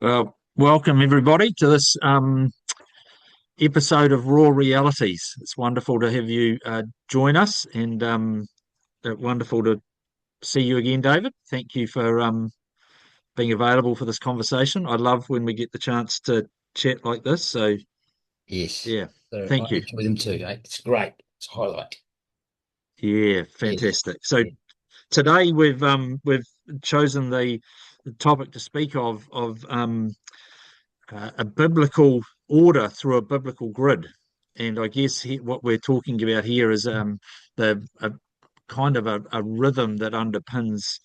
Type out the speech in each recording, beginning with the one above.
Welcome everybody to this episode of Raw Realities. It's wonderful to have you join us, and wonderful to see you again, David. Thank you for being available for this conversation. I love when we get the chance to chat like this. So, Yes. yeah, So I thank you. enjoy them too. It's great. It's a highlight. Yeah, Yes. fantastic. So Yeah. today we've chosen the topic to speak of a biblical order through a biblical grid. And I guess what we're talking about here is the a kind of a rhythm that underpins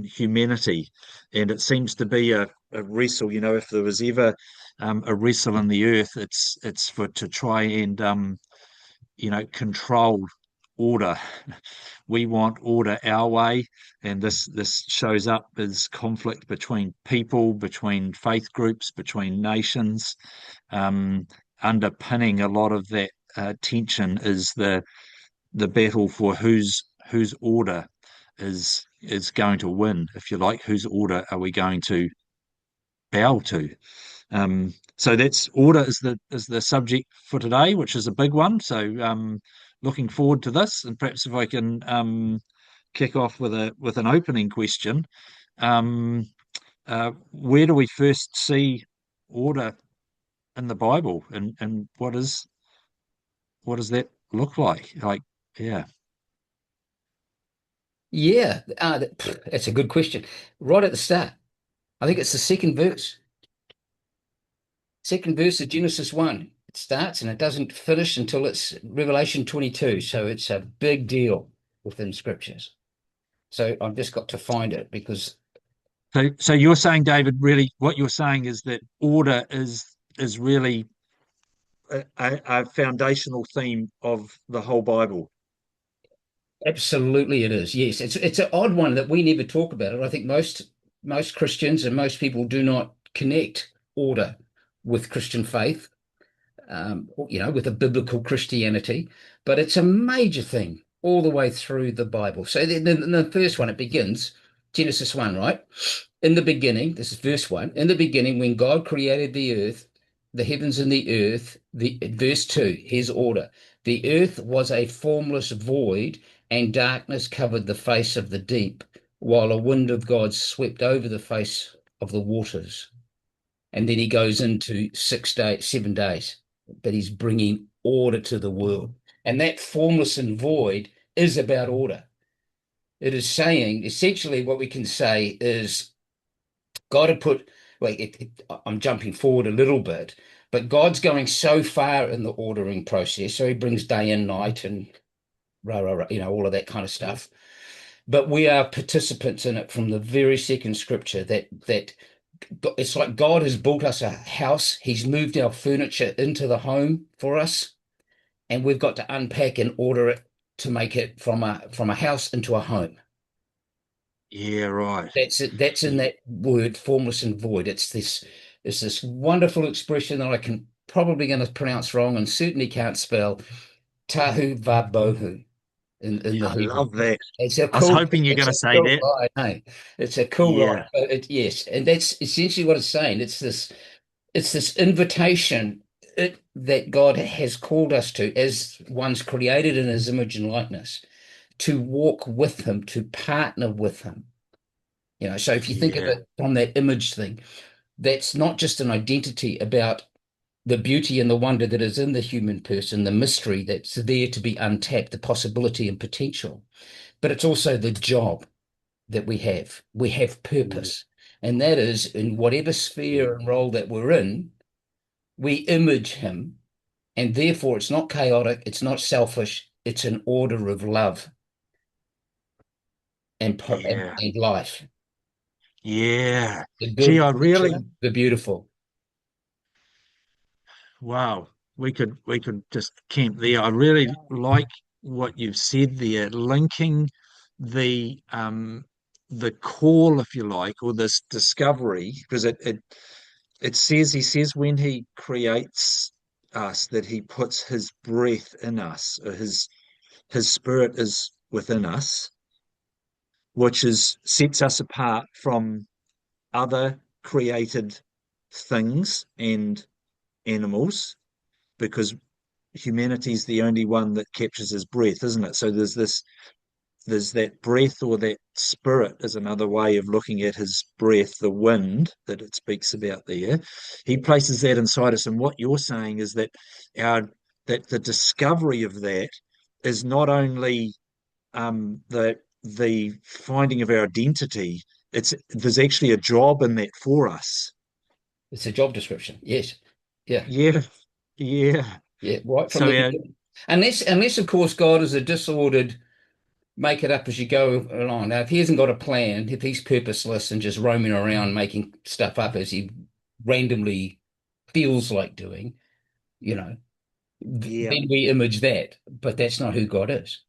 humanity, and it seems to be a wrestle. You know, if there was ever a wrestle in the earth, it's for to try and control order. We want order our way, and this shows up as conflict between people, between faith groups, between nations. Um, Underpinning a lot of that tension is the battle for whose order is going to win, if you like. Whose order are we going to bow to? So that's order is the subject for today, which is a big one. So looking forward to this, and perhaps if I can kick off with an opening question. Um, where do we first see order in the Bible, and what does that look like? Like, yeah, Yeah. That's a good question. Right at the start, I think it's the second verse. Second verse of Genesis 1. It starts and it doesn't finish until it's Revelation 22. So it's a big deal within scriptures. So I've just got to find it because so you're saying, David, really what you're saying is that order is really a foundational theme of the whole Bible. absolutely it is. Yes. It's an odd one that we never talk about it. I think most Christians and most people do not connect order with Christian faith, with a biblical Christianity, but it's a major thing all the way through the Bible. So the first one, it begins Genesis 1, right? In the beginning, this is verse 1, in the beginning, when God created the earth, the heavens and the earth, the verse 2, his order. The earth was a formless void, and darkness covered the face of the deep, while a wind of God swept over the face of the waters. And then he goes into 6 days, 7 days, but he's bringing order to the world. And that formless and void is about order. It is saying essentially what we can say is God had put, I'm jumping forward a little bit, but God's going so far in the ordering process. So he brings day and night and rah, rah, rah, all of that kind of stuff. But we are participants in it from the very second scripture that it's like God has built us a house. He's moved our furniture into the home for us, and we've got to unpack and order it to make it from a house into a home. Yeah, right. That's it. That's in Yeah. that word, formless and void. It's this wonderful expression that I can probably going to pronounce wrong and certainly can't spell. Tahu vabohu in Yeah, the I Hebrew. love that. It's a I was cool, hoping you're going it's to a say cool that. line, hey? It's a cool line. Yeah, Yes, and that's essentially what it's saying. It's this invitation that God has called us to, as ones created in his image and likeness, to walk with him, to partner with him. So if you think of yeah, it from that image thing, that's not just an identity about the beauty and the wonder that is in the human person, the mystery that's there to be untapped, the possibility and potential, but it's also the job that we have. We have yeah, purpose, and that is in whatever sphere and role that we're in, we image him, and therefore it's not chaotic, it's not selfish, it's an order of love and, yeah, and life. yeah. The Gee, good, I the really, nature, the beautiful. wow. We could just camp there. I really like what you've said there, linking the call, if you like, or this discovery, because it says, he says, when he creates us, that he puts his breath in us, or his spirit is within us, which is sets us apart from other created things and animals, because humanity is the only one that captures his breath, isn't it? So there's that breath, or that spirit is another way of looking at his breath, the wind that it speaks about there. He places that inside us. And what you're saying is that our that the discovery of that is not only the finding of our identity, it's there's actually a job in that for us. It's a job description. Yes. Yeah. Yeah, yeah. Yeah. Right from So the our beginning. Unless of course God is a disordered make it up as you go along. Now, if he hasn't got a plan, if he's purposeless and just roaming around making stuff up as he randomly feels like doing, you know, yeah, then we image that. But that's not who God is.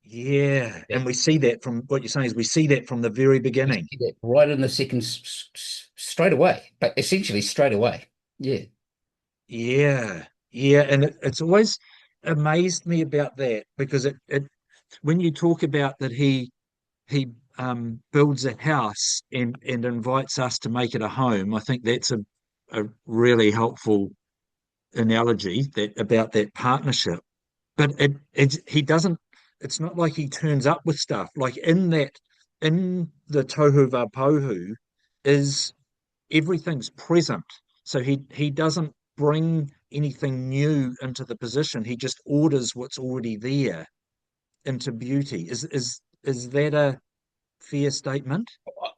yeah. Yeah. And we see that from what you're saying is we see that from the very We beginning. see that right in the second straight away, but essentially straight away. Yeah. Yeah, yeah, and it's always amazed me about that, because it when you talk about that he builds a house and invites us to make it a home, I think that's a really helpful analogy that about that partnership. But he doesn't. It's not like he turns up with stuff like in the tohu vapohu is everything's present. So he doesn't bring anything new into the position. He just orders what's already there into beauty. Is that a fair statement?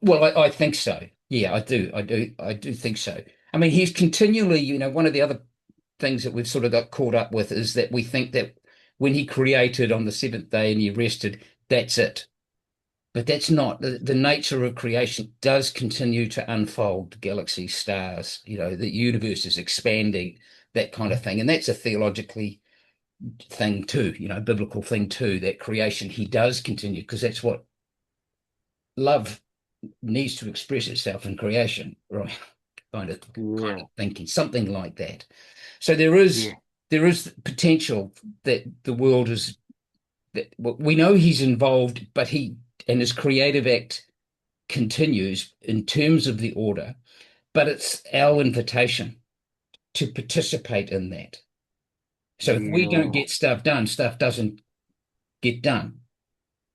Well, I think so. Yeah, I do. I do think so. I mean, he's continually, one of the other things that we've sort of got caught up with is that we think that when he created on the seventh day and he rested, that's it. But that's not the nature of creation does continue to unfold galaxies, stars, the universe is expanding, that kind of thing. And that's a theologically thing too, biblical thing too, that creation he does continue because that's what love needs to express itself in creation, right? Kind Yeah, of thinking, something like that. So there is potential that the world is that well, we know he's involved, but he and his creative act continues in terms of the order, but it's our invitation to participate in that. So if we don't yeah, get stuff done, stuff doesn't get done.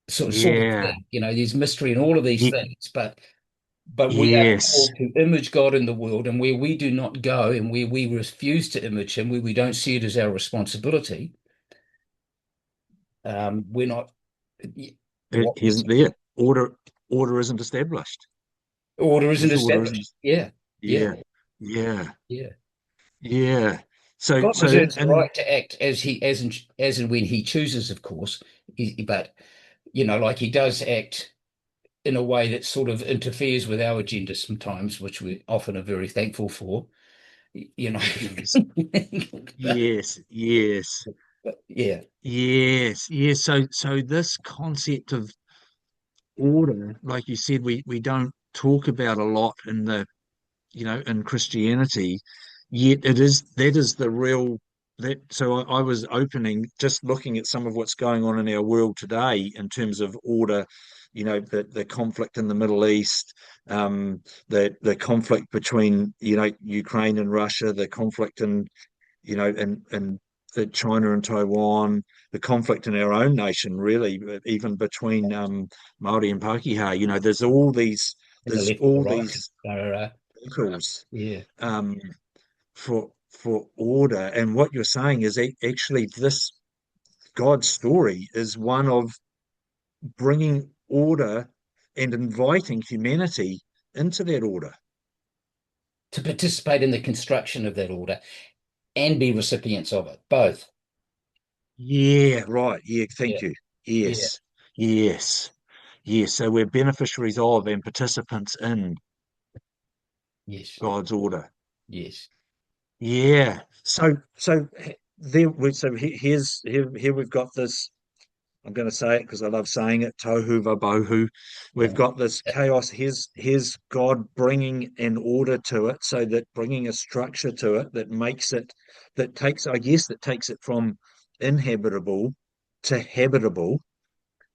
Sort of yeah, thing. There's mystery in all of these Ye- things, but we are yes. called to image God in the world, and where we do not go and where we refuse to image him, where we don't see it as our responsibility, we're not what He we isn't there. Order isn't established. order isn't His order isn't. established. Yeah, yeah, Yeah, yeah, yeah. yeah. So God so reserves the and right to act as and when he chooses, of course. But like he does act in a way that sort of interferes with our agenda sometimes, which we often are very thankful for. You know, yes, but, yes, yes, yeah, yes, yes. So this concept of order, like you said, we don't talk about a lot in the in Christianity, yet that is the real that. So I was opening just looking at some of what's going on in our world today in terms of order, the conflict in the Middle East, the conflict between Ukraine and Russia, the conflict in in China and Taiwan, the conflict in our own nation, really, even between Maori and Pakeha. and the there's left and the all right. these Uh, battles yeah, um, for order. And what you're saying is actually this God's story is one of bringing order and inviting humanity into that order. to participate in the construction of that order and be recipients of it, both. Yeah, right. Yeah, Yeah, thank you. yeah, Yes, yes, yes. So we're beneficiaries of and participants in yes, God's order. yes. Yeah. Here we've got this. I'm going to say it because I love saying it. Tohu vabohu. We've Yeah. got this chaos. Here's God bringing an order to it, so that bringing a structure to it that makes it I guess, that takes it from inhabitable to habitable.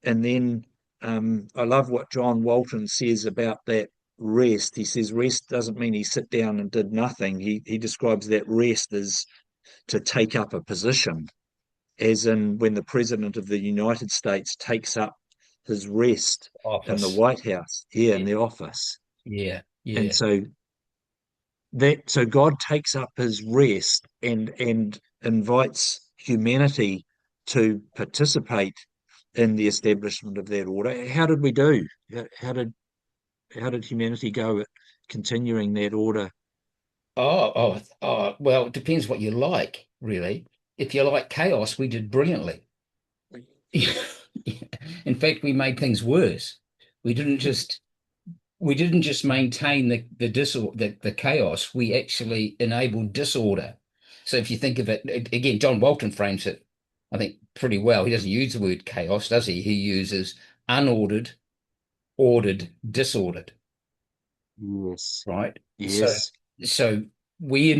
And then I love what John Walton says about that rest, he says rest doesn't mean he sit down and did nothing. He describes that rest as to take up a position, as in when the President of the United States takes up his rest in the Office. White House, here in Yeah, the office. yeah, And yeah. so God takes up his rest and invites humanity to participate in the establishment of that order. How did we do? How did humanity go at continuing that order? Well, it depends what you like, really. If you like chaos, we did brilliantly. In fact, we made things worse. We didn't just we didn't just maintain the disorder, the chaos. We actually enabled disorder. So if you think of it again, John Walton frames it, I think, pretty well. He doesn't use the word chaos, does he? He uses unordered, ordered, disordered, Yes, right? So yes, so we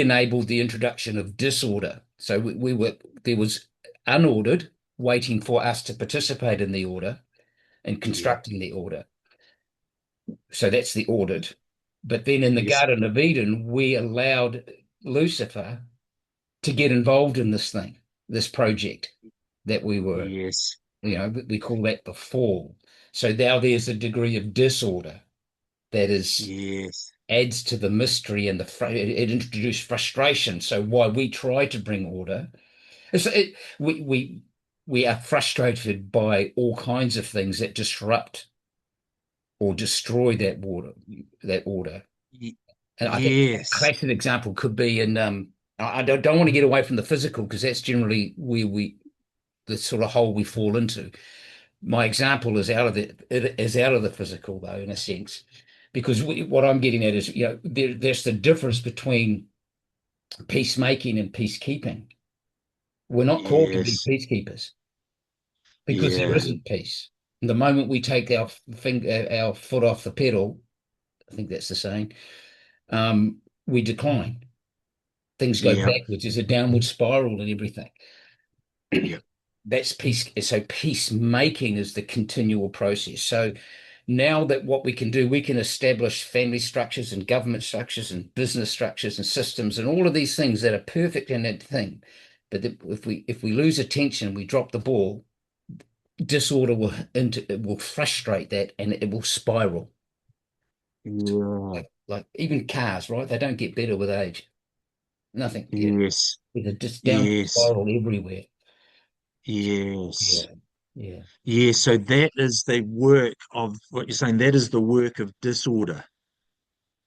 enabled the introduction of disorder. So we were there was unordered waiting for us to participate in the order and yeah, constructing the order. So that's the ordered. But then in the yes, Garden of Eden, we allowed Lucifer to get involved in this thing, this project that we were, yes, we call that the fall. So now there's a degree of disorder that is yes, adds to the mystery and it introduced frustration. So why we try to bring order, it's, it, we are frustrated by all kinds of things that disrupt or destroy that order. y- And I think a yes, classic example could be in I don't want to get away from the physical because that's generally where we the sort of hole we fall into. My example is out of the physical though, in a sense, because what I'm getting at is there's the difference between peacemaking and peacekeeping. We're not called to be yes, peacekeepers because there yeah, isn't peace. The moment we take our foot off the pedal, I think that's the saying, we decline. Things go yeah, backwards. There's a downward spiral and everything. yeah, That's peace. So peacemaking is the continual process. So now that what we can do, we can establish family structures and government structures and business structures and systems and all of these things that are perfect in that thing. But if we lose attention, we drop the ball, disorder it will frustrate that and it will spiral. yeah, Like even cars, right? They don't get better with age. Nothing. Yeah. yes, It's just down yes, spiral everywhere. yes. Yeah. Yeah. Yeah, so that is the work of what you're saying. That is the work of disorder.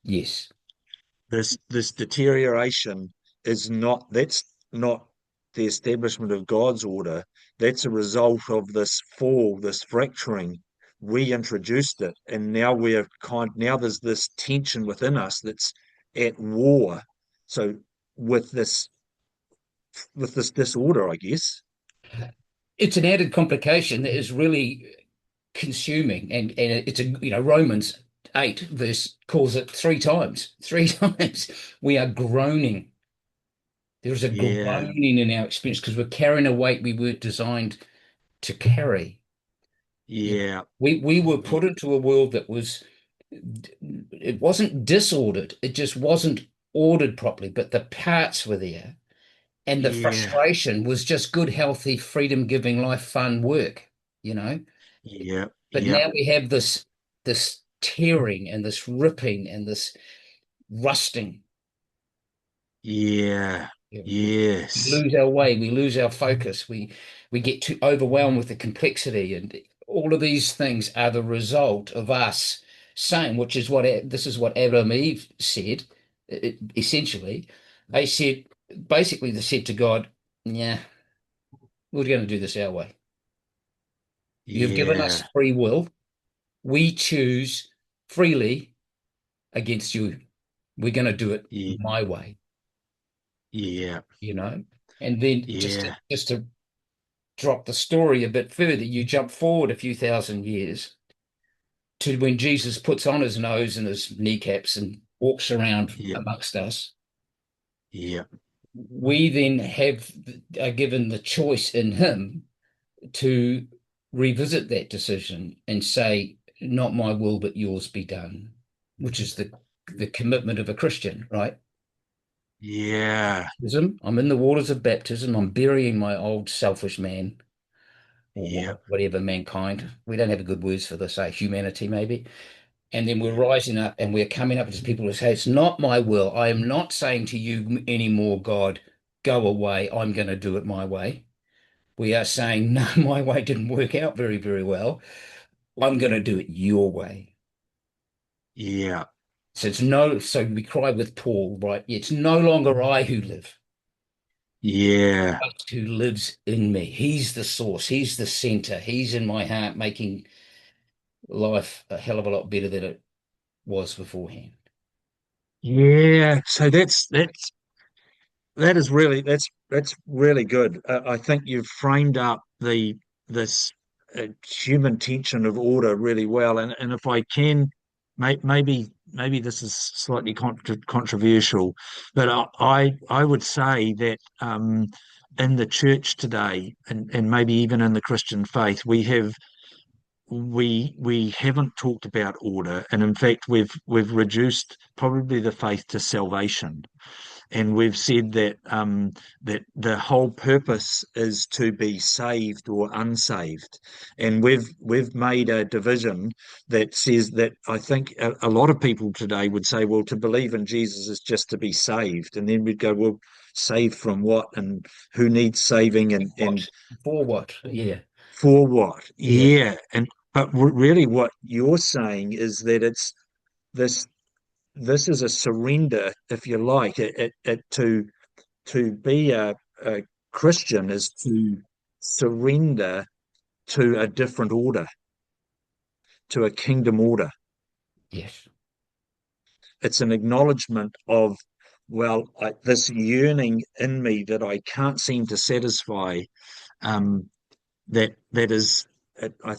Yes. This deterioration that's not the establishment of God's order. That's a result of this fall, this fracturing. We introduced it, and now there's this tension within us that's at war. So with this disorder, I guess. It's an added complication that is really consuming, and it's a Romans 8 verse calls it three times. Three times we are groaning. There's a Yeah, groaning in our experience because we're carrying a weight we weren't designed to carry. yeah, We were y- put into a world that it wasn't disordered, it just wasn't ordered properly, but the parts were there. And the yeah, frustration was just good, healthy, freedom-giving, life fun work, you know. yeah, But yeah, now we have this tearing and this ripping and this rusting. yeah, We yes, lose our way, we lose our focus, we get too overwhelmed with the complexity, and all of these things are the result of us saying, which is this is what Adam and Eve said, essentially. They said, basically, they said to God, "Yeah, we're going to do this our way. You've given us yeah, free will. We choose freely against you. We're going to do it yeah, my way, yeah, you know?" And then yeah, just to drop the story a bit further, you jump forward a few thousand years to when Jesus puts on his nose and his kneecaps and walks around yeah, amongst us. yeah, We then are given the choice in him to revisit that decision and say, "Not my will, but yours be done." which is the commitment of a Christian, right? Yeah. I'm in the waters of baptism. I'm burying my old selfish man or Yeah. woman, whatever mankind. We don't have good words for this, humanity maybe. And then we're Yeah. rising up and we're coming up as people who say, it's not my will. I am not saying to you anymore, God, go away. I'm going to do it my way. We are saying, no, my way didn't work out very, very well. I'm going to do it your way. Yeah. So we cry with Paul, right? It's no longer I who live, Yeah. Christ who lives in me. He's the source. He's the center. He's in my heart, making life a hell of a lot better than it was beforehand. Yeah. So that's really good. I think you've framed up the this human tension of order really well. And if I can, maybe this is slightly controversial, but I would say that in the church today, and maybe even in the Christian faith, we haven't talked about order, and in fact we've reduced probably the faith to salvation, and we've said that that the whole purpose is to be saved or unsaved, and we've made a division that says that I think a lot of people today would say, well, to believe in Jesus is just to be saved, and then we'd go, well, saved from what, and who needs saving, and What? For what? Yeah. for what? Yeah. Yeah, and but really, what you're saying is that it's this this is a surrender, if you like, to be a Christian is to surrender to a different order, to a kingdom order. Yes. It's an acknowledgement of, well, this yearning in me that I can't seem to satisfy, um, that is, I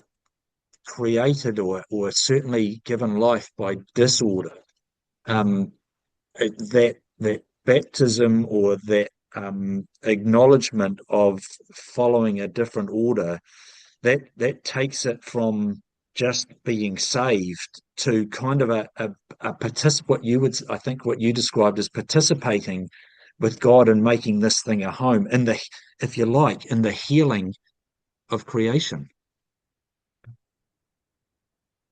created or certainly given life by disorder. Um, that baptism or that acknowledgement of following a different order, that takes it from just being saved to kind of what you would, I think what you described as participating with God and making this thing a home in the, if you like, in the healing of creation.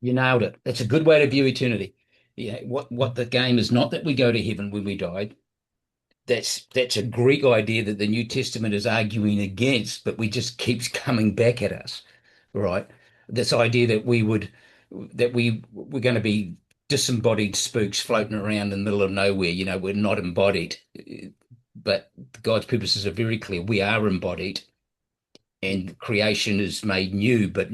You nailed it. That's a good way to view eternity. Yeah. What the game is not that we go to heaven when we die. That's a Greek idea that the New Testament is arguing against, but we just keeps coming back at us, right? This idea that we're going to be disembodied spooks floating around in the middle of nowhere. We're not embodied, but God's purposes are very clear. We are embodied, and creation is made new, but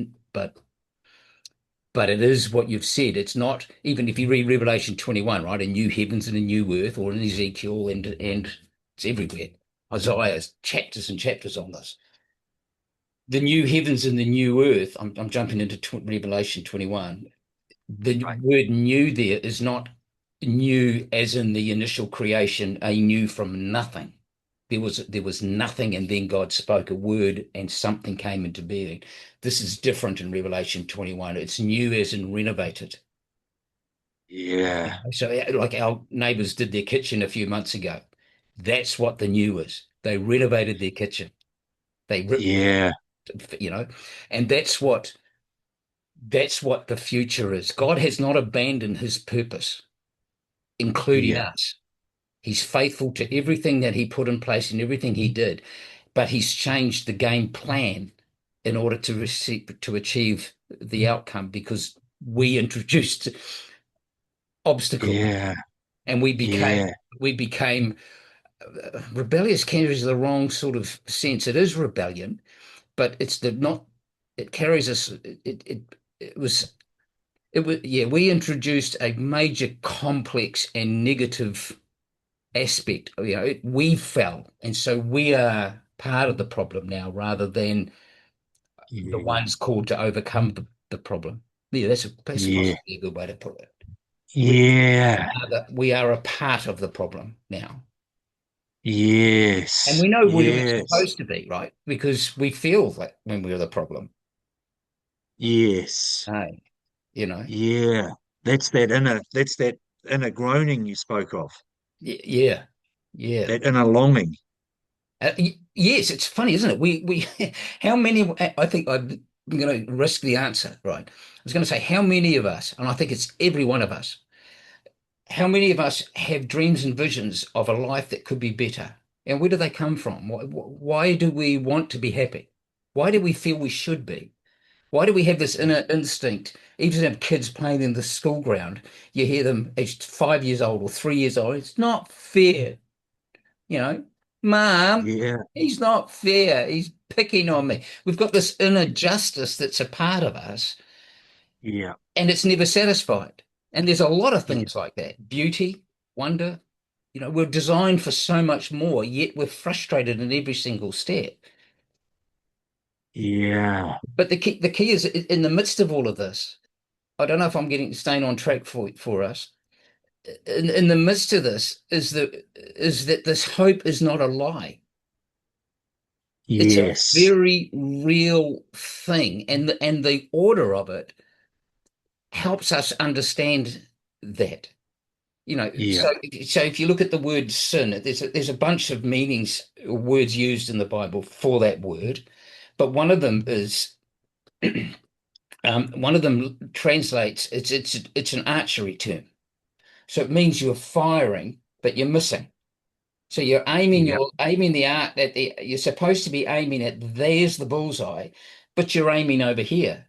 but it is what you've said. It's not, even if you read Revelation 21, right? A new heavens and a new earth, or in Ezekiel, and it's everywhere. Isaiah, chapters and chapters on this. The new heavens and the new earth. I'm jumping into Revelation 21. The Right. word new there is not new as in the initial creation, a new from nothing. There was nothing, and then God spoke a word and something came into being. This is different in Revelation 21. It's new as in renovated. Yeah. So like our neighbors did their kitchen a few months ago. That's what the new is. They renovated their kitchen. They Yeah. you know, and that's what the future is. God has not abandoned his purpose, including Yeah. us. He's faithful to everything that he put in place and everything he did, but he's changed the game plan in order to achieve the outcome because we introduced obstacles Yeah. and Yeah. we became rebellious carries the wrong sort of sense. It is rebellion, but it's the not it carries us it was yeah, we introduced a major complex and negative aspect. We fell, and so we are part of the problem now rather than the Yeah. ones called to overcome the problem. Yeah, that's Yeah. possibly a good way to put it. We Yeah. we are a part of the problem now. And Yes. we know we were Yes. supposed to be, right? Because we feel like when we're the problem. Yes. Hey, you know. Yeah. that's that inner groaning you spoke of, Yeah, yeah. that inner longing. Yes, it's funny, isn't it? We how many? I think I'm going to risk the answer, right? I was going to say how many of us, and I think it's every one of us. How many of us have dreams and visions of a life that could be better? And where do they come from? Why do we want to be happy? Why do we feel we should be? Why do we have this inner instinct? Even have kids playing in the school ground, you hear them aged 5 years old or 3 years old. It's not fair, you know, Mom, Yeah, he's not fair. He's picking on me. We've got this inner justice that's a part of us, yeah, and it's never satisfied. And there's a lot of yeah, things like that. Beauty, wonder, we're designed for so much more, yet we're frustrated in every single step. yeah, But the key is in the midst of all of this. I don't know if I'm getting staying on track for us. In the midst of this is that this hope is not a lie. It's a yes, very real thing, and the order of it helps us understand that. yeah, So if you look at the word sin, there's a bunch of meanings, words used in the Bible for that word, but one of them translates it's an archery term. So it means you're firing, but you're missing. So yeah, you're aiming the art you're supposed to be aiming at there's the bullseye, but you're aiming over here,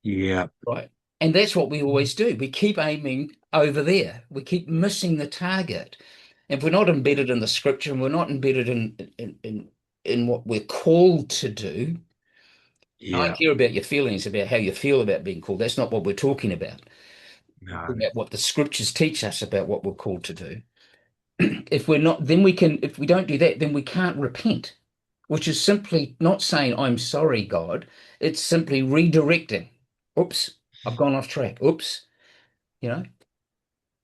yeah, right? And that's what we always do. We keep aiming over there. We keep missing the target. If we're not embedded in the scripture and we're not embedded in what we're called to do, I yeah. don't care about your feelings about how you feel about being called. That's not what we're talking about. We're No. talking about what the scriptures teach us about what we're called to do. If we're not, then we can, if we don't do that, then we can't repent, which is simply not saying, I'm sorry, God. It's simply redirecting. Oops, I've gone off track. Oops, you know,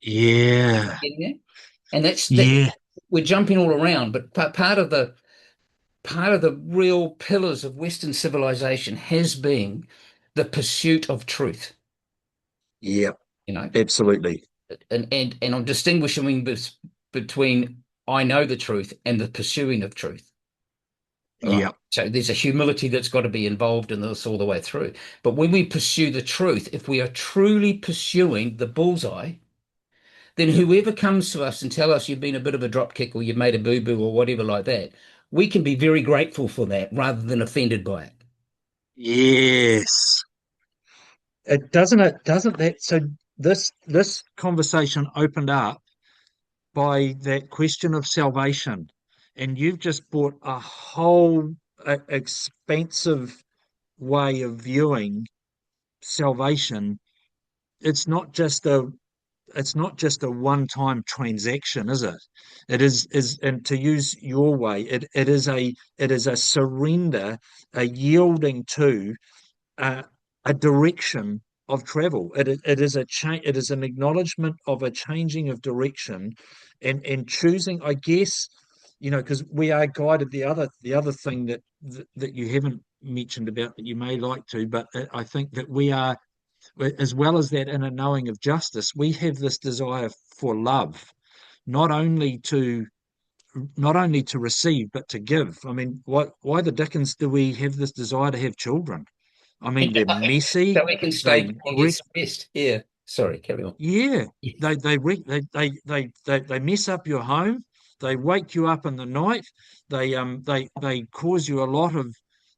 Yeah, getting there. And that yeah, we're jumping all around, but part of the real pillars of Western civilization has been the pursuit of truth, yeah, you know, absolutely. and I'm distinguishing between I know the truth and the pursuing of truth. Right. Yeah, So there's a humility that's got to be involved in this all the way through. But when we pursue the truth, if we are truly pursuing the bullseye, then whoever comes to us and tell us you've been a bit of a dropkick or you've made a boo-boo or whatever like that, we can be very grateful for that rather than offended by it. yes. It doesn't that so this conversation opened up by that question of salvation, and you've just brought a whole expansive way of viewing salvation. It's not just a it's not just a one-time transaction, is it? It is and to use your way, it is a surrender, a yielding to uh, a direction of travel. It is a change. It is an acknowledgement of a changing of direction, and choosing. I guess because we are guided. The other thing that you haven't mentioned about that you may like to, but I think that we are, as well as that inner knowing of justice, we have this desire for love, not only to not only to receive but to give. I mean, why the dickens do we have this desire to have children? I mean, they're messy. So we can stay They and get wreak, some rest. Yeah. Sorry, carry on. yeah. Yeah. They wreak, they mess up your home. They wake you up in the night. They cause you a lot of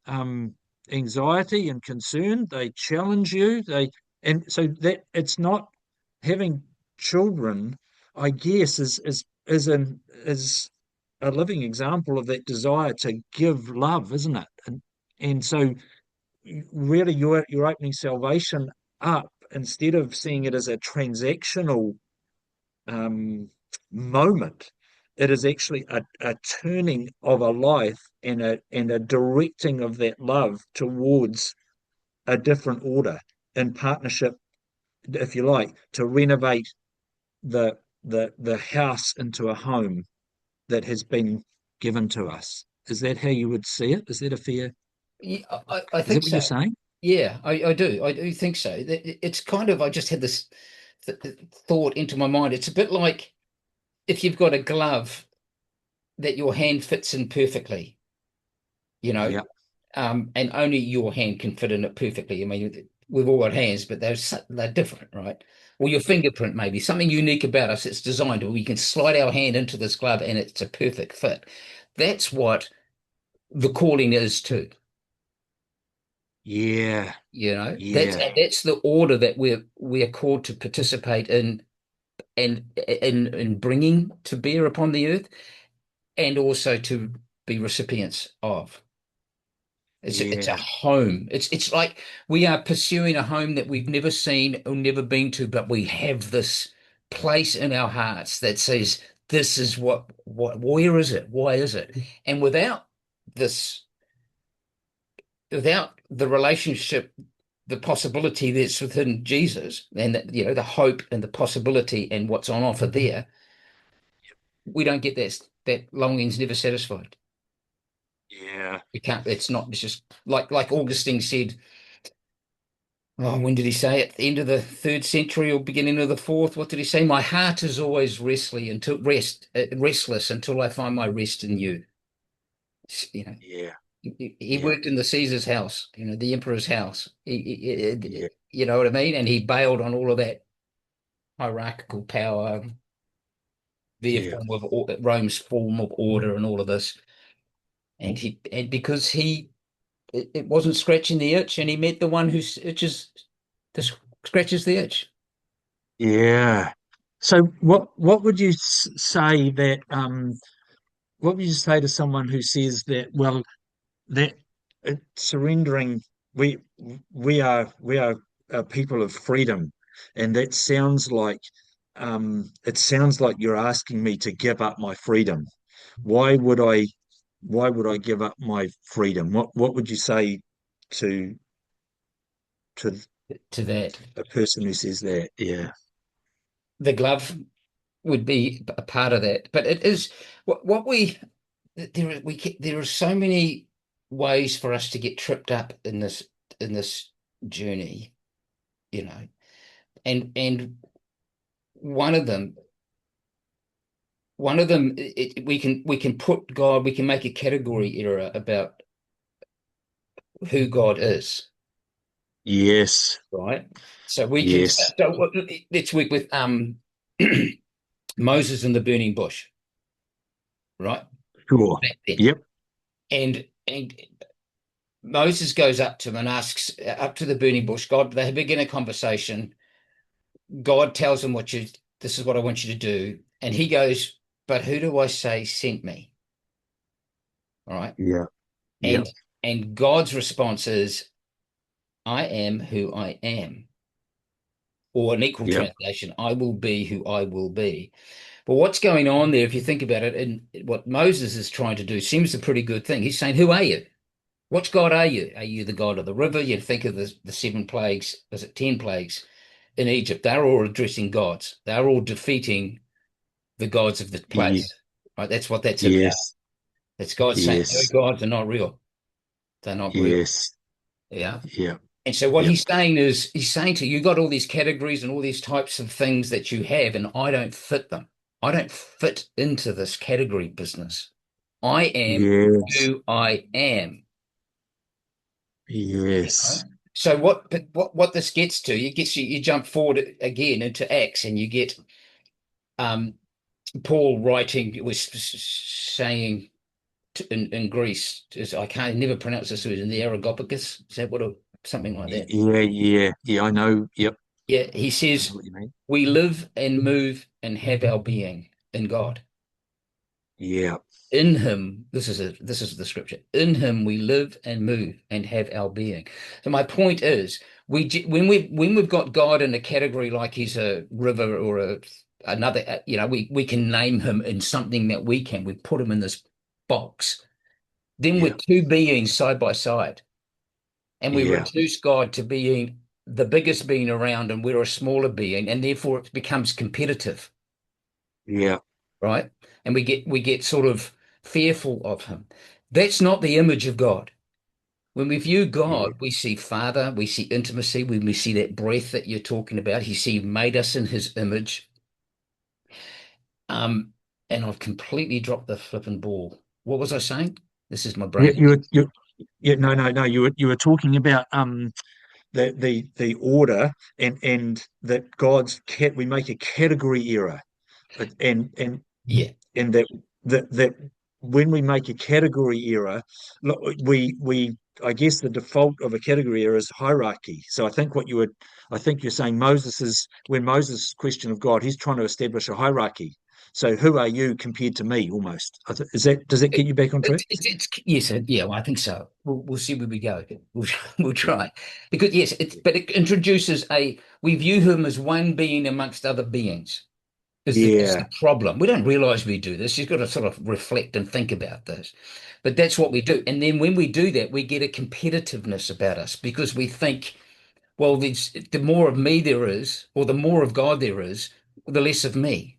um anxiety and concern. They challenge you. And so that it's not having children, I guess, is a living example of that desire to give love, isn't it? And so really you're opening salvation up instead of seeing it as a transactional um, moment. It is actually a turning of a life and a directing of that love towards a different order in partnership, if you like, to renovate the house into a home that has been given to us. Is that how you would see it? Is that a fair? Yeah, I Is that think what so. you're saying? Yeah, I do. I do think so. It's kind of, I just had this th thought into my mind. It's a bit like if you've got a glove that your hand fits in perfectly, you know, Yeah, and only your hand can fit in it perfectly. I mean, we've all got hands, but they're different, right? Or your yeah, fingerprint, maybe something unique about us. It's designed where we can slide our hand into this glove and it's a perfect fit. That's what the calling is too. yeah, You know, yeah, that's the order that we're called to participate in and in bringing to bear upon the earth, and also to be recipients of. It's a yeah, home. It's like we are pursuing a home that we've never seen or never been to, but we have this place in our hearts that says this is what where is it? Why is it? And this, without the relationship, the possibility that's within Jesus, and that, you know, the hope and the possibility and what's on offer there, we don't get that longing's never satisfied. yeah, We can't, it's not, it's just like Augustine said, oh, when did he say it? At the end of the third century or beginning of the fourth? What did he say? My heart is always restless until I find my rest in you. You know, yeah, he yeah, worked in the Caesar's house, you know, the emperor's house. yeah, You know what I mean? And he bailed on all of that hierarchical power, their yeah, form of Rome's form of order, and all of this. And because it wasn't scratching the itch, and he met the one who itches, the scratches the itch. yeah. So what would you say that what would you say to someone who says that, well, that surrendering, we we are a people of freedom, and that sounds like it sounds like you're asking me to give up my freedom. Why would I give up my freedom? What would you say to to To that. a person who says that? Yeah, The glove would be a part of that, but it is what there are so many ways for us to get tripped up in this journey, you know, and one of them we can put God, we can make a category error about who God is, yes, right? So we can yes, let's work with Moses in the burning bush, right? sure, Back then. yep, And Moses goes up to him and asks, up to the burning bush. God, they begin a conversation. God tells him this is what I want you to do. And he goes, but who do I say sent me? All right. yeah, And yep, and God's response is, I am who I am. Or an equal yep, translation, I will be who I will be. But what's going on there, if you think about it, and what Moses is trying to do seems a pretty good thing. He's saying, who are you? Which God are you? Are you the God of the river? You think of the seven plagues, is it 10 plagues in Egypt? They're all addressing gods. They're all defeating the gods of the place. Right? That's what that's about. yes, It's God saying, no, yes, gods are not real. They're not real. yes, Yeah. yep, And so what yep, he's saying is, he's saying to you, you got all these categories and all these types of things that you have, and I don't fit them. I don't fit into this category business. I am yes, who I am. yes, So what this gets to, you jump forward again into Acts, and you get um, Paul writing, was saying in Greece, I can't never pronounce this word, in the Areopagus, is that something like that? yeah, yeah, yeah. I know. Yep, Yeah, he I know says what you mean. we live and move and have our being in God. Yeah, In him, this is the scripture. In him we live and move and have our being. So my point is, when we've got God in a category like he's a river or another, you know, we can name him in something that we put him in this box. Then we're yeah, two beings side by side, and we yeah, reduce God to being the biggest being around, and we're a smaller being, and therefore it becomes competitive, yeah, right? And we get sort of fearful of him. That's not the image of God. When we view Yeah. God, we see Father, we see intimacy, when we see that breath that you're talking about. He made us in his image. Um, and I've completely dropped the flipping ball. What was I saying? This is my You, brain. you, yeah, no. You were talking about the order and that we make a category error, and Yeah. and that when we make a category error, look, we I guess the default of a category error is hierarchy. So I think you're saying when Moses' question of God, he's trying to establish a hierarchy. So who are you compared to me? Almost does that get you back on track? Yes, yeah, well, I think so. We'll see where we go. We'll, we'll try because yes, but it introduces we view him as one being amongst other beings. Is the Yeah, problem. We don't realize we do this. You've got to sort of reflect and think about this. But that's what we do. And then when we do that, we get a competitiveness about us because we think, well, the more of me there is, or the more of God there is, the less of me.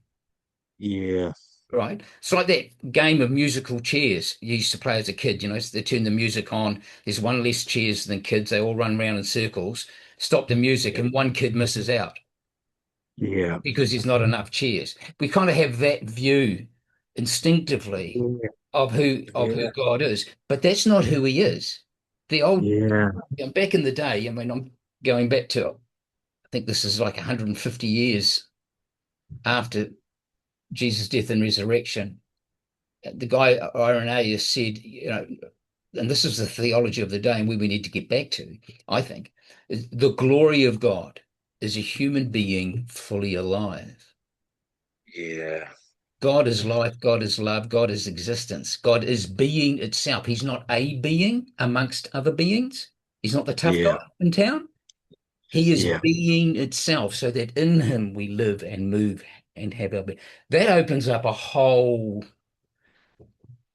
yeah, Right? It's like that game of musical chairs you used to play as a kid. So they turn the music on. There's one less chairs than kids. They all run around in circles. Stop the music, yeah, and one kid misses out yeah, because there's not enough cheers. We kind of have that view instinctively yeah, of who yeah, God is, but that's not who he is. The old yeah, Back in the day, I mean, I'm going back to I think this is like 150 years after Jesus' death and resurrection. The guy Irenaeus said, and this is the theology of the day and where we need to get back to, I think, is the glory of God is a human being fully alive. yeah, God is life, God is love, God is existence, God is being itself. He's not a being amongst other beings. He's not the tough guy yeah, in town. He is yeah, being itself, so that in him we live and move and have our being. That opens up a whole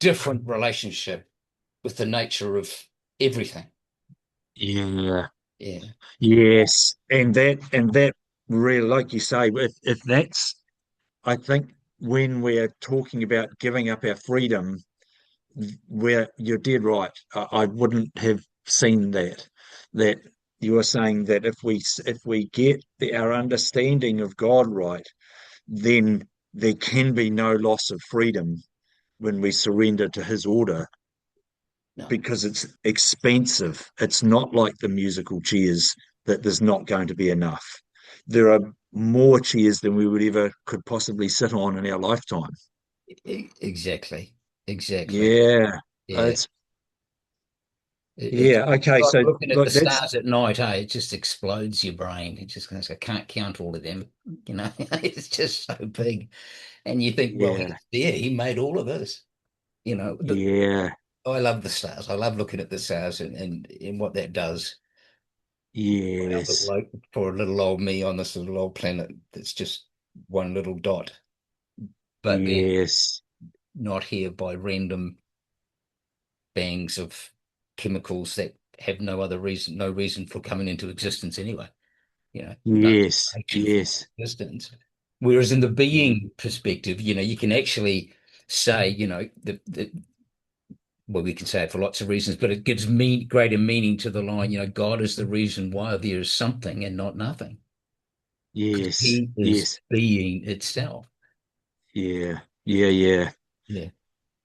different relationship with the nature of everything. yeah. Yeah. Yes, and that really, like you say, if that's, I think when we're talking about giving up our freedom, where you're dead right. I wouldn't have seen that. That you are saying that if we get our understanding of God right, then there can be no loss of freedom when we surrender to His order No. because it's expensive. It's not like the musical chairs that there's not going to be enough. There are more chairs than we would ever could possibly sit on in our lifetime. Exactly. Exactly. Yeah, Yeah. it's It's yeah. Okay, like so looking at the look, that's stars at night, hey, it just explodes your brain. It just goes, I can't count all of them. It's just so big. And you think, well, yeah, he's there, he made all of this. yeah, I love the stars. I love looking at the stars and what that does yes, for a little old me on this little old planet that's just one little dot. But then yes, not here by random bangs of chemicals that have no reason for coming into existence anyway. No yes, explanation for yes, existence. Whereas in the yeah, being perspective, you can actually say, well, we can say it for lots of reasons, but it gives me greater meaning to the line, God is the reason why there is something and not nothing, because yes, he is yes, being itself. yeah, yeah, yeah. Yeah.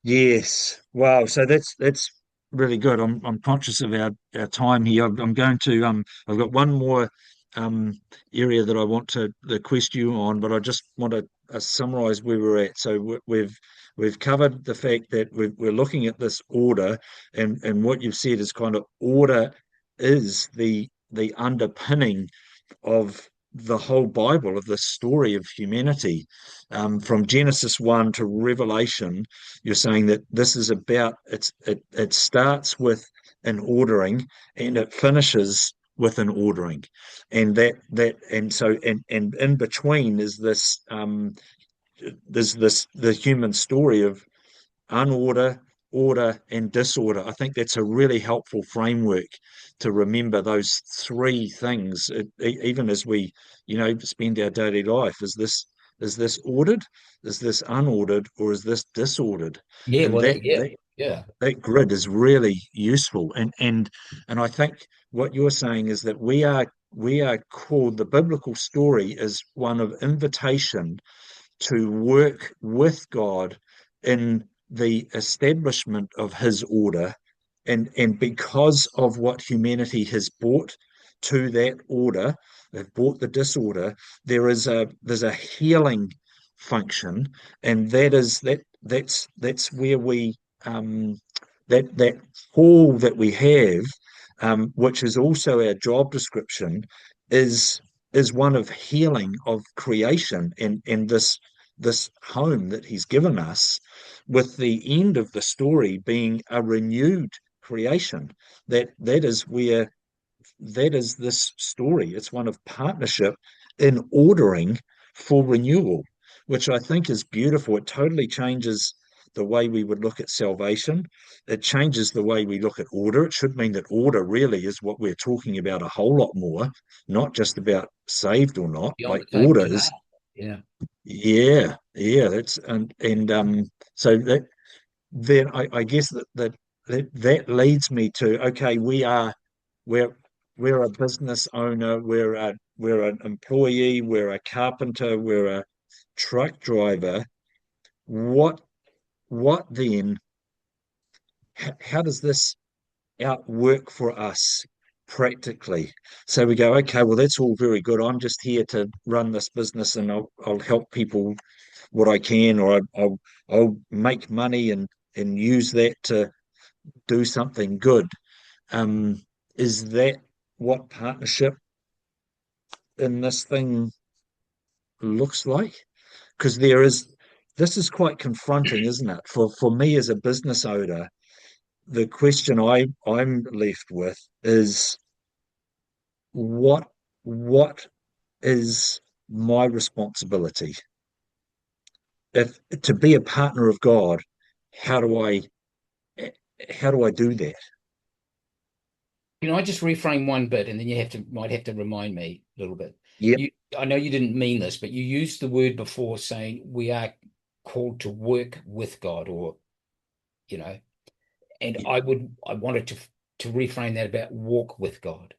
Yes. Wow. So that's really good. I'm conscious of our time here. I'm going to I've got one more um area that I want to the quest you on, but I just want to summarize where we're at. So we've covered the fact that we're looking at this order, and what you've said is kind of order is the underpinning of the whole Bible, of the story of humanity. From Genesis 1 to Revelation, you're saying that this is about it starts with an ordering and it finishes with an ordering. And and in between is this there's this the human story of unorder, order, and disorder. I think that's a really helpful framework to remember those three things, even as we, spend our daily life. Is this ordered? Is this unordered? Or is this disordered? Yeah. And Well, that yeah. Yeah. that grid is really useful. And I think what you're saying is that we are called, the biblical story is one of invitation to work with God in the establishment of his order. And because of what humanity has brought to that order, they've brought the disorder, there's a healing function, and that's where we um that call that we have, which is also our job description, is is one of healing of creation, and this home that he's given us, with the end of the story being a renewed creation. That is this story. It's one of partnership in ordering for renewal, which I think is beautiful. It totally changes the way we would look at salvation. It changes the way we look at order. It should mean that order really is what we're talking about a whole lot more, not just about saved or not. Beyond Like the order table is, now. Yeah. yeah, that's and so that then I guess that leads me to, okay, we're we're a business owner, we're an employee, we're a carpenter, we're a truck driver. What what then? How does this outwork for us practically? So we go, okay, well that's all very good. I'm just here to run this business, and I'll help people what I can, or I'll make money and use that to do something good. Um, is that what partnership in this thing looks like? Because this is quite confronting, isn't it? For me as a business owner, the question I'm left with is what what is my responsibility? If to be a partner of God, how do I how do I do that? Can I just reframe one bit and then might have to remind me a little bit. Yep, You, I know you didn't mean this, but you used the word before saying we are called to work with God, or you know, and I wanted to reframe that about walk with God.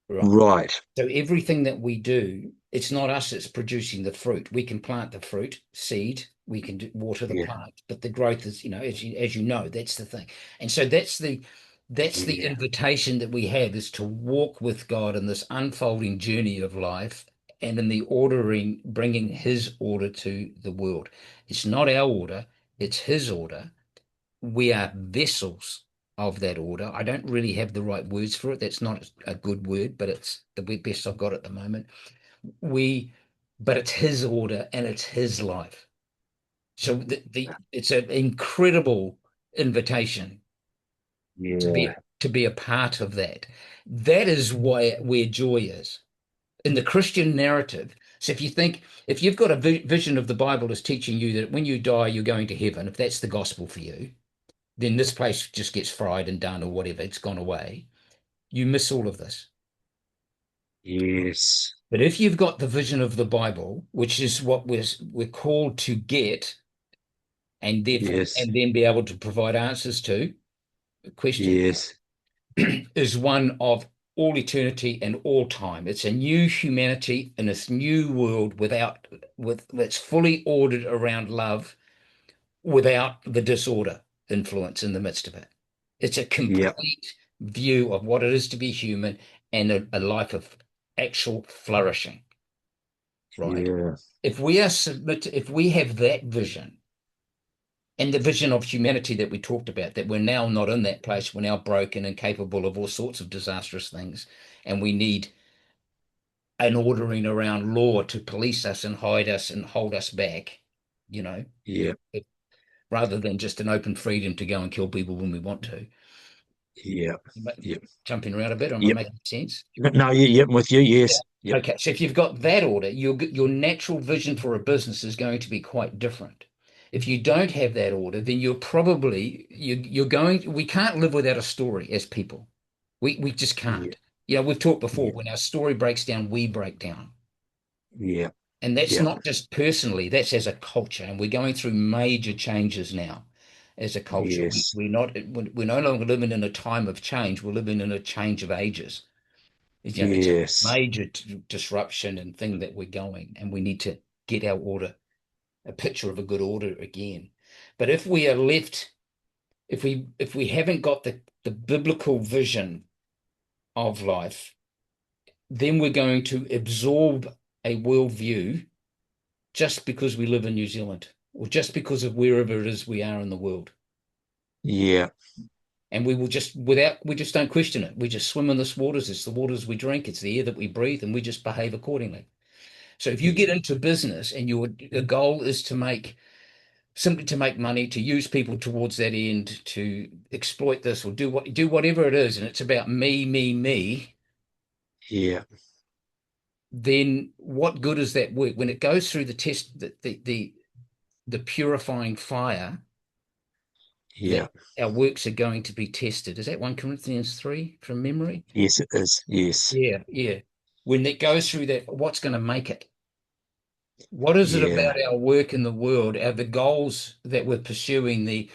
Right. right. So everything that we do, it's not us that's producing the fruit. We can plant the fruit, seed, we can water the Yeah, plant, but the growth is, as you know, that's the thing. And so that's the yeah, invitation that we have, is to walk with God in this unfolding journey of life, and in the ordering, bringing his order to the world. It's not our order, it's his order. We are vessels of that order. I don't really have the right words for it. That's not a good word, but it's the best I've got at the moment. We, but it's his order and it's his life. So the it's an incredible invitation yeah, to be a part of that. That is where joy is in the Christian narrative. So if you've got a vision of the Bible as teaching you that when you die you're going to heaven, if that's the gospel for you, then this place just gets fried and done, or whatever, it's gone away. You miss all of this. yes, But if you've got the vision of the Bible, which is what we're called to get, and therefore yes, and then be able to provide answers to questions, yes, is one of all eternity and all time. It's a new humanity in this new world with that's fully ordered around love, without the disorder influence in the midst of it. It's a yep, complete view of what it is to be human, and a life of actual flourishing, right? yeah, If we have that vision, and the vision of humanity that we talked about, that we're now not in that place, we're now broken and capable of all sorts of disastrous things, and we need an ordering around law to police us and hide us and hold us back, you know, yep, rather than just an open freedom to go and kill people when we want to. yep, yep, Jumping around a bit, am I yep. making sense? No, yep, I'm with you. Yeah. Yes, yep, Okay, so if you've got that order, your natural vision for a business is going to be quite different. If you don't have that order, then you're going. We can't live without a story as people. We just yeah, can't. We've talked before. yeah, When our story breaks down, we break down. yeah, And that's yeah, not just personally, that's as a culture. And we're going through major changes now. as a culture. Yes. We're no longer living in a time of change. We're living in a change of ages. It's a Yes. major disruption and thing that we're going, and we need to get our order, a picture of a good order again. But if we are left, if we haven't got the biblical vision of life, then we're going to absorb a worldview just because we live in New Zealand or just because of wherever it is we are in the world. Yeah. And we just don't question it. We just swim in this waters. It's the waters we drink, it's the air that we breathe, and we just behave accordingly. So if you get Yeah. into business and your goal is to simply to make money, to use people towards that end, to exploit this or do whatever it is, and it's about me, Yeah. then what good is that work when it goes through the test, the purifying fire that Yeah. our works are going to be tested? Is that 1 Corinthians 3 from memory? Yes, it is. Yes. Yeah, yeah. When it goes through that, what's going to make it? What is it Yeah. about our work in the world, the goals that we're pursuing, the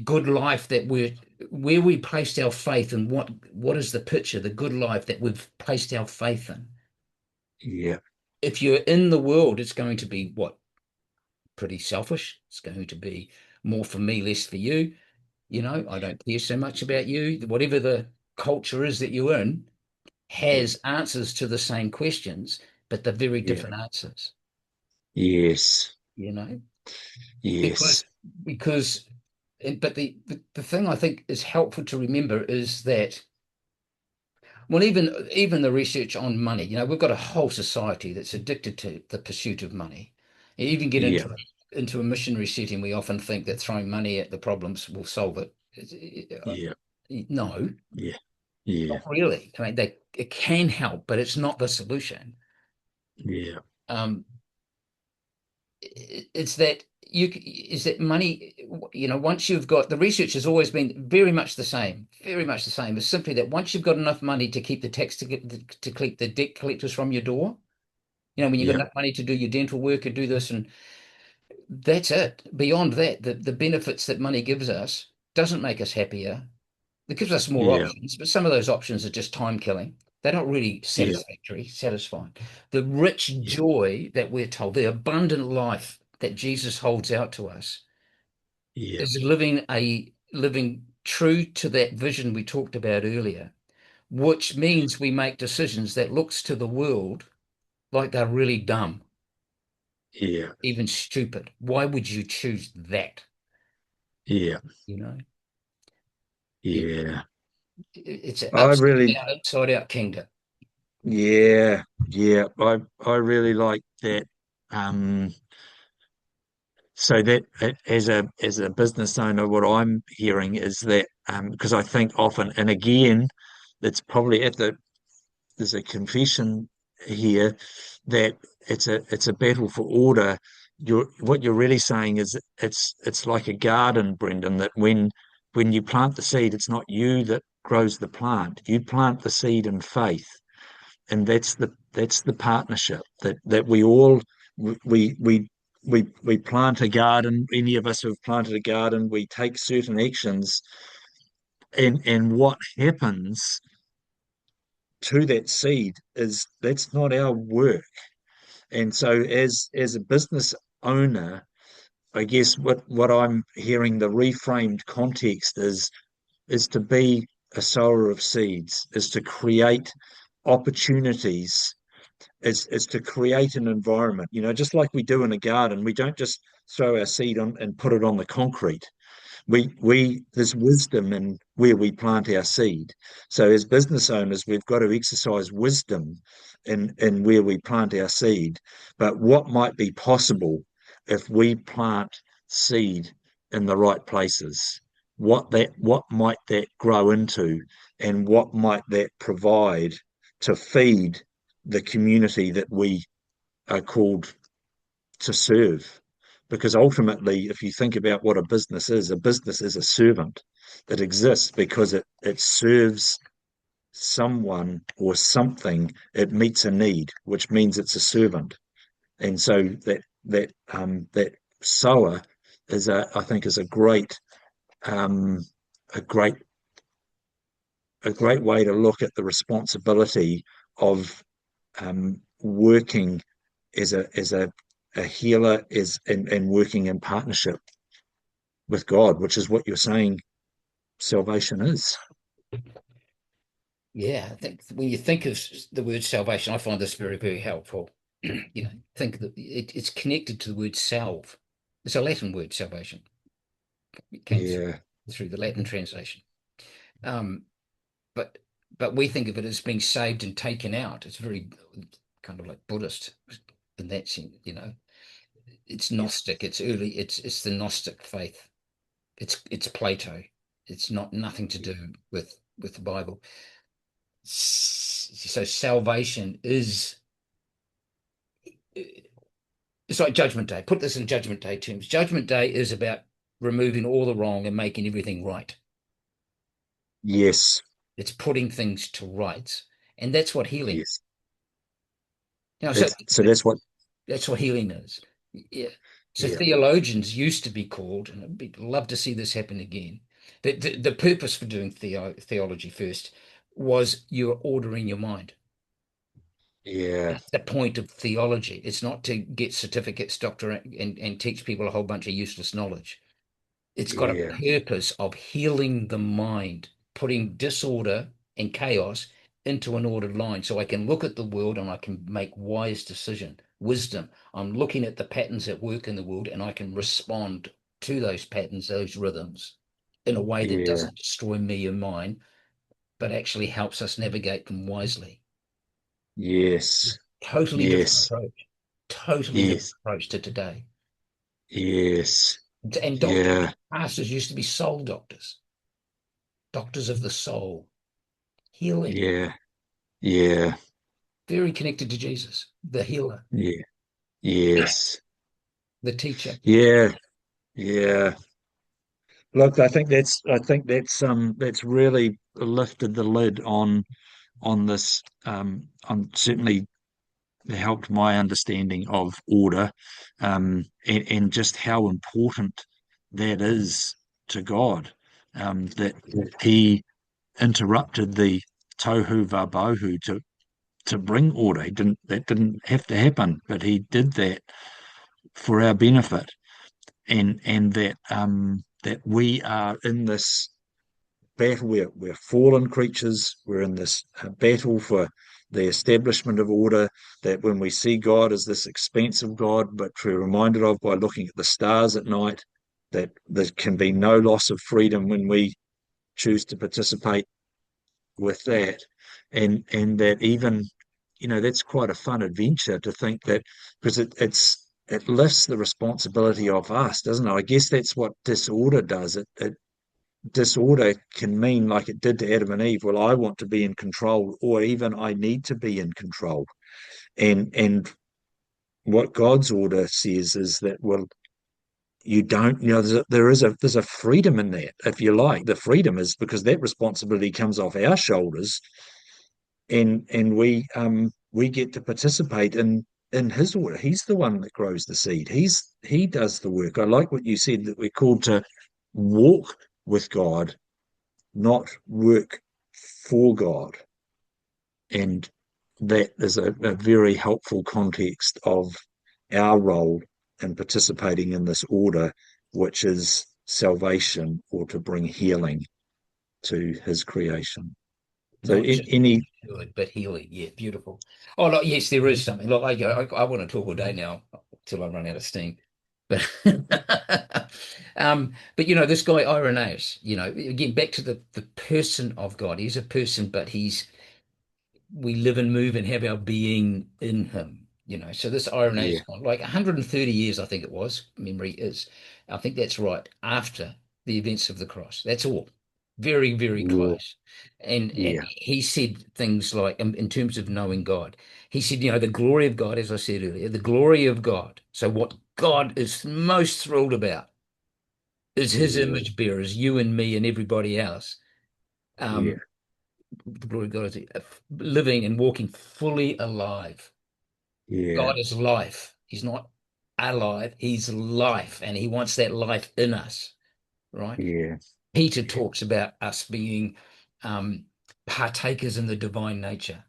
good life that we're where we placed our faith, and what is the picture, the good life that we've placed our faith in? Yeah. If you're in the world, it's going to be what? Pretty selfish. It's going to be more for me, less for you. I don't care so much about you. Whatever the culture is that you're in Yeah. has answers to the same questions, but they're very Yeah. different answers, Yes. you know, Yes. because because but the thing I think is helpful to remember is that, well, even the research on money, we've got a whole society that's addicted to the pursuit of money. You even get Yeah. into a missionary setting, we often think that throwing money at the problems will solve it. Yeah. No, Yeah. Yeah. not really. I mean, it can help, but it's not the solution. Yeah. Um, it's that is that money, once you've got, the research has always been very much the same. It's simply that once you've got enough money to keep the tax to keep the debt collectors from your door, when you've got Yeah. enough money to do your dental work and do this, and that's it. Beyond that, the benefits that money gives us doesn't make us happier. It gives us more Yeah. options, but some of those options are just time killing. They're not really Yeah. satisfying. The rich Yeah. joy that we're told, the abundant life that Jesus holds out to us, Yeah. is living true to that vision we talked about earlier, which means we make decisions that looks to the world like they're really dumb, Yeah. even stupid. Why would you choose that? Yeah. You know, it, Yeah. it's an I upside really, down, inside out kingdom. yeah, yeah. I really like that. Um, so that as a business owner, what I'm hearing is that because I think often, and again, it's probably there's a confession here that it's a battle for order. What you're really saying is it's like a garden, Brendan, that when you plant the seed, it's not you that grows the plant. You plant the seed in faith, and that's the partnership that we all we plant a garden. Any of us who have planted a garden, we take certain actions, and what happens to that seed is that's not our work. And so as a business owner, I guess what I'm hearing, the reframed context is to be a sower of seeds, is to create opportunities, is to create an environment, just like we do in a garden. We don't just throw our seed on and put it on the concrete. We there's wisdom in where we plant our seed. So as business owners, we've got to exercise wisdom in where we plant our seed. But what might be possible if we plant seed in the right places? What might that grow into, and what might that provide to feed the community that we are called to serve? Because ultimately, if you think about what a business is a servant that exists because it serves someone or something. It meets a need, which means it's a servant. And so that sower I think is a great um, a great way to look at the responsibility of working as a healer is and working in partnership with God, which is what you're saying salvation is. Yeah, I think when you think of the word salvation, I find this very, very helpful. Think that it's connected to the word salve. It's a Latin word, salvation. It came Yeah, through the Latin translation. Um, but but we think of it as being saved and taken out. It's very kind of like Buddhist in that sense, It's yeah, Gnostic, it's early, it's the Gnostic faith. It's Plato. It's not nothing to do with the Bible. So salvation is it's like Judgment Day. Put this in Judgment Day terms. Judgment Day is about removing all the wrong and making everything right. yes, It's putting things to rights. And that's what healing. yes. So So that's what. that's what healing is. Yeah. So Yeah, theologians used to be called, and I'd love to see this happen again. The purpose for doing theology first was you're ordering your mind. yeah, That's the point of theology. It's not to get certificates, doctorate, and teach people a whole bunch of useless knowledge. It's got a yeah, purpose of healing the mind, putting disorder and chaos into an ordered line so I can look at the world and I can make wise decision, wisdom. I'm looking at the patterns at work in the world and I can respond to those patterns, those rhythms in a way that yeah, doesn't destroy me and mine, but actually helps us navigate them wisely. yes, Totally different yes, approach. Totally different yes, approach to today. yes, And doctors, yeah, pastors used to be soul doctors, doctors of the soul, healing, yeah, yeah, very connected to Jesus, the healer, yeah, yes, the teacher. yeah, yeah. Look, I think that's really lifted the lid on this, on certainly helped my understanding of order, and just how important that is to God, that He interrupted the tohu vabohu to bring order. That didn't have to happen, but He did that for our benefit, and that we are in this battle. We're fallen creatures. We're in this battle for the establishment of order. That when we see God as this expansive God, but we're reminded of by looking at the stars at night, that there can be no loss of freedom when we choose to participate with that, and that even that's quite a fun adventure to think that, because it lifts the responsibility of us, doesn't it? I guess that's what disorder does. It disorder can mean, like it did to Adam and Eve, well, I want to be in control, or even I need to be in control. And what God's order says is that, well, you don't, there's a freedom in that, if you like. The freedom is because that responsibility comes off our shoulders, and we get to participate in his order. He's the one that grows the seed. He does the work. I like what you said, that we're called to walk with God, not work for God. And that is a very helpful context of our role in participating in this order, which is salvation, or to bring healing to his creation. So, Not just any, good, but healing. Yeah, beautiful. Oh, look, yes, there is something. Look, I want to talk all day now till I run out of steam. But but this guy Irenaeus, again, back to the person of God. He's a person, but we live and move and have our being in him. So this yeah, Irenaeus, like 130 years, I think it was, memory is, I think that's right, after the events of the cross. That's all. Very, very yeah, close. And yeah, he said things like, in terms of knowing God, he said, the glory of God, as I said earlier, the glory of God. So what God is most thrilled about is his yeah, image bearers, you and me and everybody else. yeah, Um, the glory of God is living and walking fully alive. yeah, God is life. He's not alive. He's life, and he wants that life in us. right? Yeah. Peter talks about us being um, partakers in the divine nature.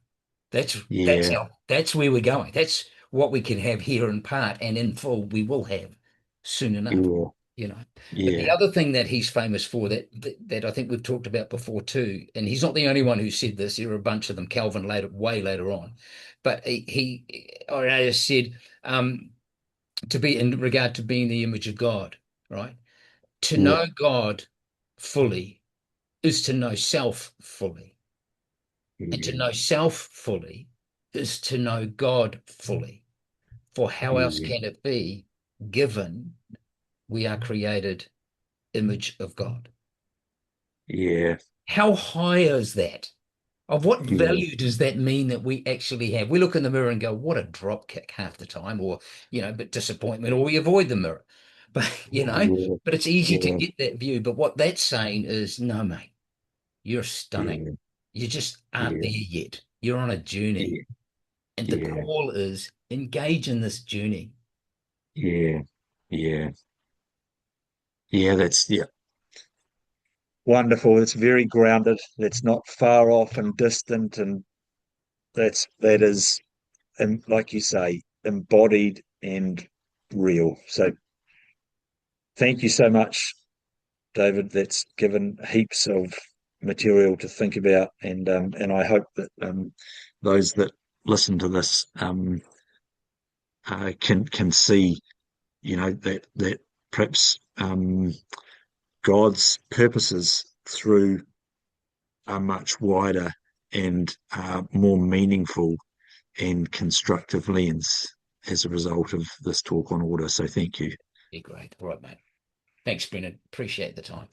That's Yeah. that's where we're going. That's what we can have here in part, and in full we will have soon enough, Yeah. you know. But the Yeah. other thing that he's famous for that I think we've talked about before too, and he's not the only one who said this. There are a bunch of them. Calvin later, way later on, but Irenaeus said to be in regard to being the image of God, right? To Yeah. know God fully is to know self fully. And to Yeah. know self fully is to know God fully. For how else Yeah. can it be, given we are created image of God? Yeah. How high is that? Of what Yeah. value does that mean that we actually have? We look in the mirror and go, what a drop kick half the time, or, but disappointment, or we avoid the mirror. But, Yeah. but it's easy to Yeah. get that view. But what that's saying is, no, mate, you're stunning. Yeah. You just aren't there Yeah. yet. You're on a journey. Yeah. And the Yeah. call is engage in this journey. Yeah. Yeah. Yeah. Yeah. Wonderful. It's very grounded. It's not far off and distant, and that is, and like you say, embodied and real. So thank you so much, David. That's given heaps of material to think about, and I hope that those that listen to this can see, that perhaps God's purposes through are much wider and more meaningful and constructive lens as a result of this talk on order. So thank you. Be great. All right, mate. Thanks, Brennan. Appreciate the time.